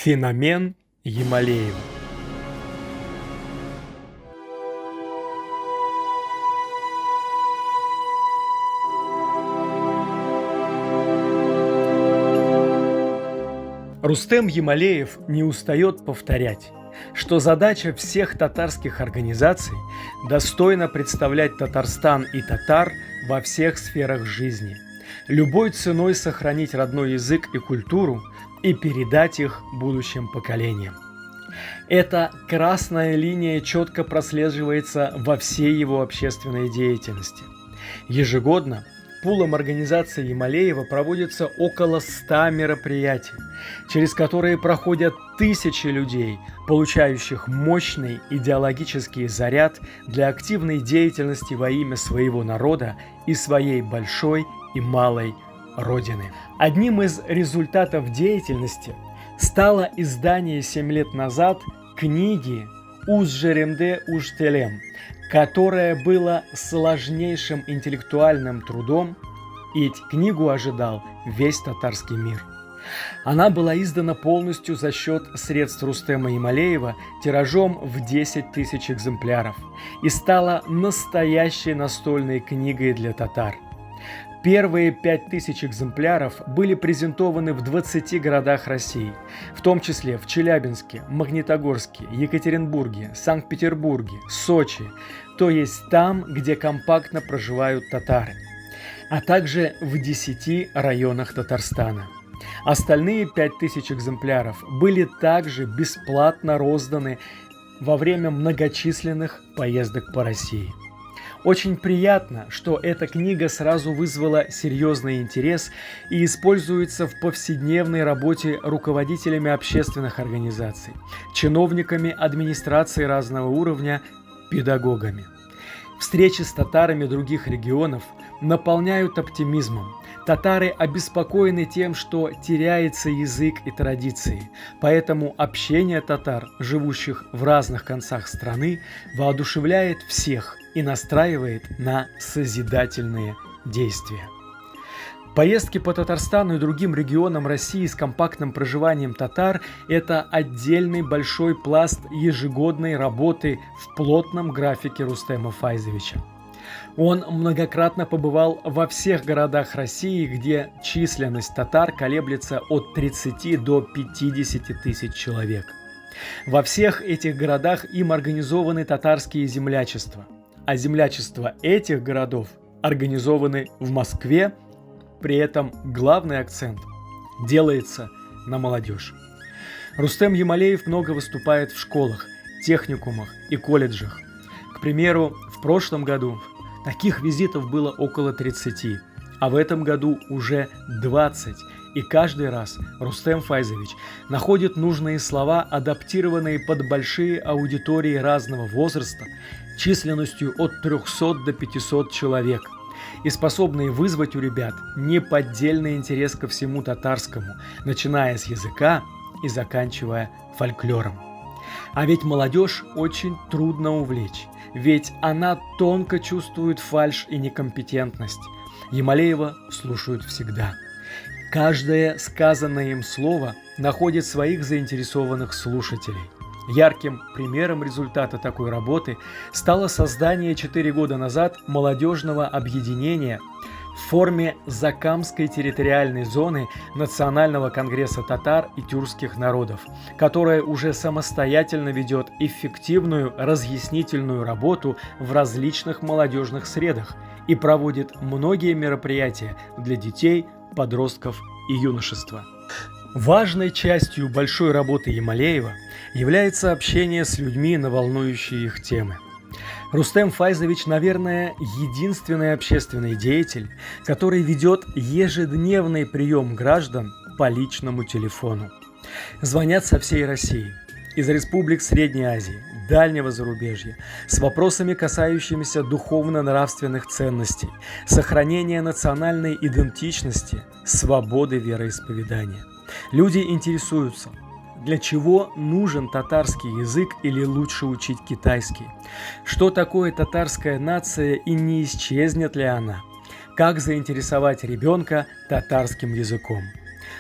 Феномен Ямалеева. Рустем Ямалеев не устает повторять, что задача всех татарских организаций – достойно представлять Татарстан и татар во всех сферах жизни, любой ценой сохранить родной язык и культуру и передать их будущим поколениям. Эта красная линия четко прослеживается во всей его общественной деятельности. Ежегодно пулом организации Ямалеева проводится около 100 мероприятий, через которые проходят тысячи людей, получающих мощный идеологический заряд для активной деятельности во имя своего народа и своей большой и малой Родины. Одним из результатов деятельности стало издание 7 лет назад книги «Уз-Жеремде Уж-Телем», которое было сложнейшим интеллектуальным трудом, и книгу ожидал весь татарский мир. Она была издана полностью за счет средств Рустема Ямалеева тиражом в 10 тысяч экземпляров и стала настоящей настольной книгой для татар. Первые 5000 экземпляров были презентованы в 20 городах России, в том числе в Челябинске, Магнитогорске, Екатеринбурге, Санкт-Петербурге, Сочи, то есть там, где компактно проживают татары, а также в 10 районах Татарстана. Остальные 5000 экземпляров были также бесплатно розданы во время многочисленных поездок по России. Очень приятно, что эта книга сразу вызвала серьезный интерес и используется в повседневной работе руководителями общественных организаций, чиновниками администрации разного уровня, педагогами. Встречи с татарами других регионов наполняют оптимизмом. Татары обеспокоены тем, что теряется язык и традиции, поэтому общение татар, живущих в разных концах страны, воодушевляет всех и настраивает на созидательные действия. Поездки по Татарстану и другим регионам России с компактным проживанием татар – это отдельный большой пласт ежегодной работы в плотном графике Рустема Файзовича. Он многократно побывал во всех городах России, где численность татар колеблется от 30 до 50 тысяч человек. Во всех этих городах им организованы татарские землячества, а землячества этих городов организованы в Москве, при этом главный акцент делается на молодежь. Рустем Ямалеев много выступает в школах, техникумах и колледжах. К примеру, в прошлом году таких визитов было около 30, а в этом году уже 20. И каждый раз Рустем Файзович находит нужные слова, адаптированные под большие аудитории разного возраста, численностью от 300 до 500 человек, и способные вызвать у ребят неподдельный интерес ко всему татарскому, начиная с языка и заканчивая фольклором. А ведь молодежь очень трудно увлечь, ведь она тонко чувствует фальшь и некомпетентность. Ямалеева слушают всегда. Каждое сказанное им слово находит своих заинтересованных слушателей. Ярким примером результата такой работы стало создание 4 года назад молодежного объединения в форме Закамской территориальной зоны Национального конгресса татар и тюркских народов, которая уже самостоятельно ведет эффективную разъяснительную работу в различных молодежных средах и проводит многие мероприятия для детей, подростков и юношества. Важной частью большой работы Ямалеева является общение с людьми на волнующие их темы. Рустем Файзович, наверное, единственный общественный деятель, который ведет ежедневный прием граждан по личному телефону. Звонят со всей России, из республик Средней Азии, дальнего зарубежья, с вопросами, касающимися духовно-нравственных ценностей, сохранения национальной идентичности, свободы вероисповедания. Люди интересуются, для чего нужен татарский язык или лучше учить китайский, что такое татарская нация и не исчезнет ли она, как заинтересовать ребенка татарским языком.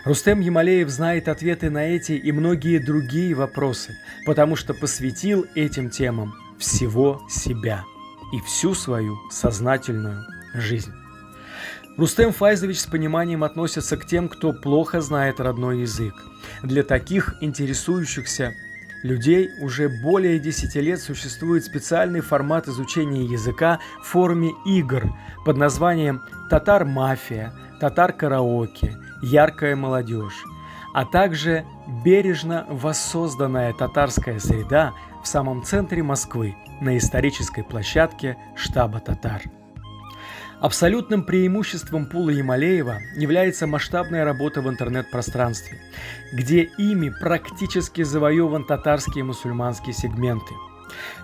Рустем Ямалеев знает ответы на эти и многие другие вопросы, потому что посвятил этим темам всего себя и всю свою сознательную жизнь. Рустем Файзович с пониманием относится к тем, кто плохо знает родной язык. Для таких интересующихся людей уже более 10 лет существует специальный формат изучения языка в форме игр под названием «Татар-мафия», «Татар-караоке», «Яркая молодежь», а также бережно воссозданная татарская среда в самом центре Москвы на исторической площадке штаба татар. Абсолютным преимуществом пула Ямалеева является масштабная работа в интернет-пространстве, где ими практически завоеван татарский и мусульманский сегменты.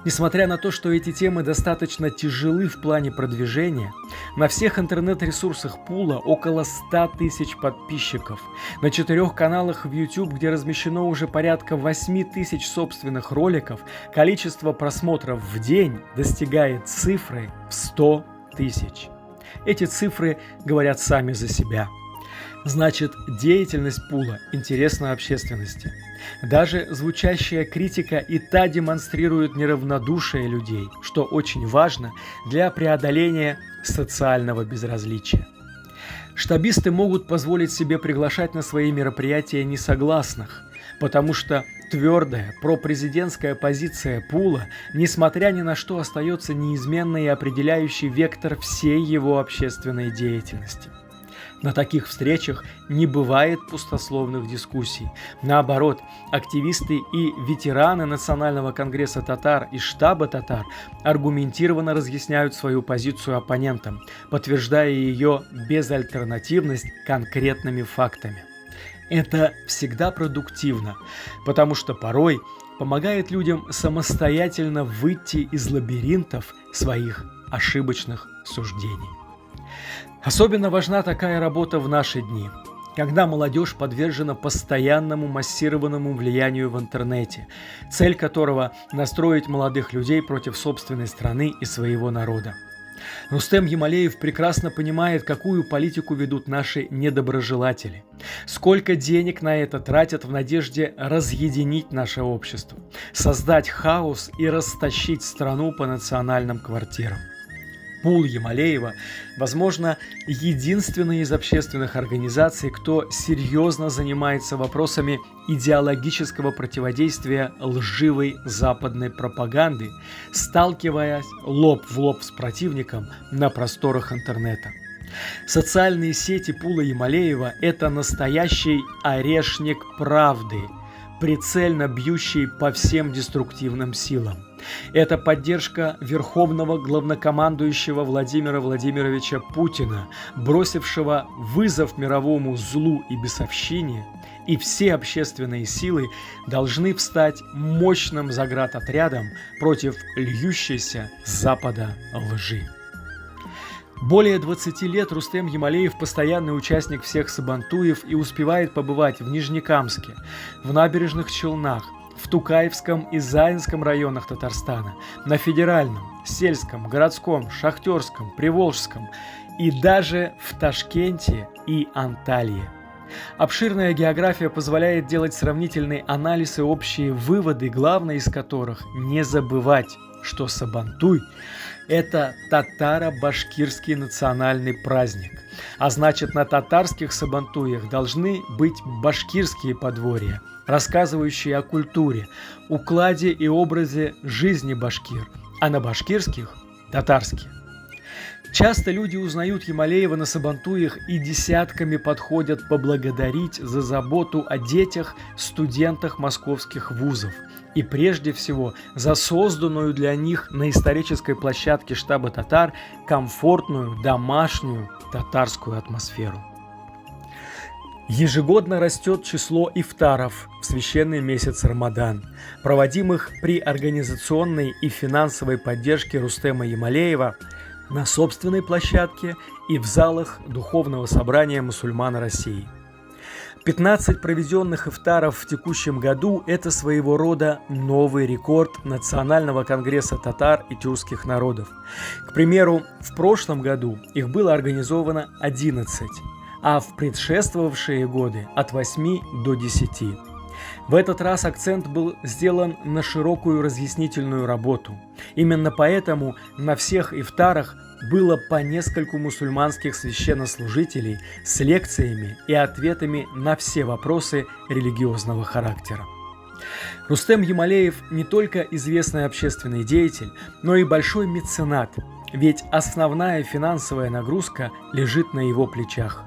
Несмотря на то, что эти темы достаточно тяжелы в плане продвижения, на всех интернет-ресурсах пула около 100 тысяч подписчиков, на 4 каналах в YouTube, где размещено уже порядка 8 тысяч собственных роликов, количество просмотров в день достигает цифры в 100 тысяч. Эти цифры говорят сами за себя. Значит, деятельность пула интересна общественности. Даже звучащая критика и та демонстрирует неравнодушие людей, что очень важно для преодоления социального безразличия. Штабисты могут позволить себе приглашать на свои мероприятия несогласных, потому что твердая пропрезидентская позиция пула, несмотря ни на что, остается неизменной и определяющий вектор всей его общественной деятельности. На таких встречах не бывает пустословных дискуссий. Наоборот, активисты и ветераны Национального конгресса татар и штаба татар аргументированно разъясняют свою позицию оппонентам, подтверждая ее безальтернативность конкретными фактами. Это всегда продуктивно, потому что порой помогает людям самостоятельно выйти из лабиринтов своих ошибочных суждений. Особенно важна такая работа в наши дни, когда молодежь подвержена постоянному массированному влиянию в интернете, цель которого – настроить молодых людей против собственной страны и своего народа. Рустем Ямалеев прекрасно понимает, какую политику ведут наши недоброжелатели, сколько денег на это тратят в надежде разъединить наше общество, создать хаос и растащить страну по национальным квартирам. Пул Ямалеева, возможно, единственный из общественных организаций, кто серьезно занимается вопросами идеологического противодействия лживой западной пропаганды, сталкиваясь лоб в лоб с противником на просторах интернета. Социальные сети пула Ямалеева – это настоящий орешник правды, прицельно бьющий по всем деструктивным силам. Это поддержка верховного главнокомандующего Владимира Владимировича Путина, бросившего вызов мировому злу и бесовщине, и все общественные силы должны встать мощным заградотрядом против льющейся с запада лжи. Более 20 лет Рустем Ямалеев постоянный участник всех сабантуев и успевает побывать в Нижнекамске, в Набережных Челнах, в Тукаевском и Заинском районах Татарстана, на Федеральном, Сельском, Городском, Шахтерском, Приволжском и даже в Ташкенте и Анталье. Обширная география позволяет делать сравнительный анализ и общие выводы, главное из которых – не забывать, что Сабантуй – это татаро-башкирский национальный праздник, а значит, на татарских сабантуях должны быть башкирские подворья, рассказывающие о культуре, укладе и образе жизни башкир, а на башкирских – татарские. Часто люди узнают Ямалеева на сабантуях и десятками подходят поблагодарить за заботу о детях, студентах московских вузов и прежде всего за созданную для них на исторической площадке штаба татар комфортную, домашнюю татарскую атмосферу. Ежегодно растет число ифтаров в священный месяц Рамадан, проводимых при организационной и финансовой поддержке Рустема Ямалеева на собственной площадке и в залах Духовного собрания мусульман России. 15 проведенных ифтаров в текущем году – это своего рода новый рекорд Национального конгресса татар и тюркских народов. К примеру, в прошлом году их было организовано 11, а в предшествовавшие годы от 8 до 10. В этот раз акцент был сделан на широкую разъяснительную работу. Именно поэтому на всех ифтарах было по нескольку мусульманских священнослужителей с лекциями и ответами на все вопросы религиозного характера. Рустем Ямалеев не только известный общественный деятель, но и большой меценат, ведь основная финансовая нагрузка лежит на его плечах.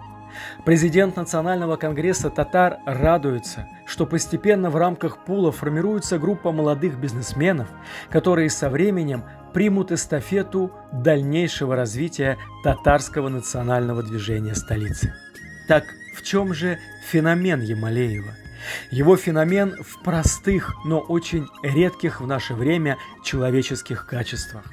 Президент Национального конгресса татар радуется, что постепенно в рамках пула формируется группа молодых бизнесменов, которые со временем примут эстафету дальнейшего развития татарского национального движения столицы. Так в чем же феномен Ямалеева? Его феномен в простых, но очень редких в наше время человеческих качествах: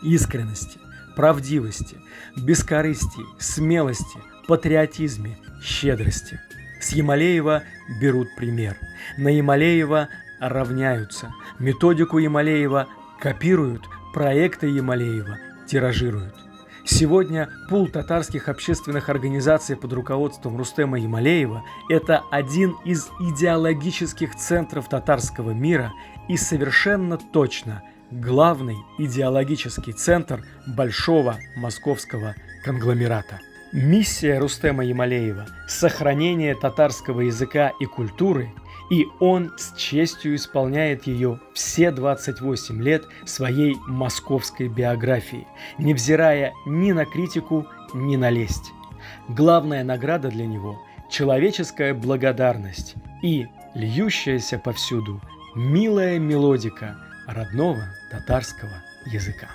искренности, правдивости, бескорыстии, смелости, патриотизме, щедрости. С Ямалеева берут пример. На Ямалеева равняются. Методику Ямалеева копируют, проекты Ямалеева тиражируют. Сегодня пул татарских общественных организаций под руководством Рустема Ямалеева – это один из идеологических центров татарского мира и совершенно точно главный идеологический центр большого московского конгломерата. Миссия Рустема Ямалеева – сохранение татарского языка и культуры, и он с честью исполняет ее все 28 лет своей московской биографии, невзирая ни на критику, ни на лесть. Главная награда для него – человеческая благодарность и льющаяся повсюду милая мелодика родного татарского языка.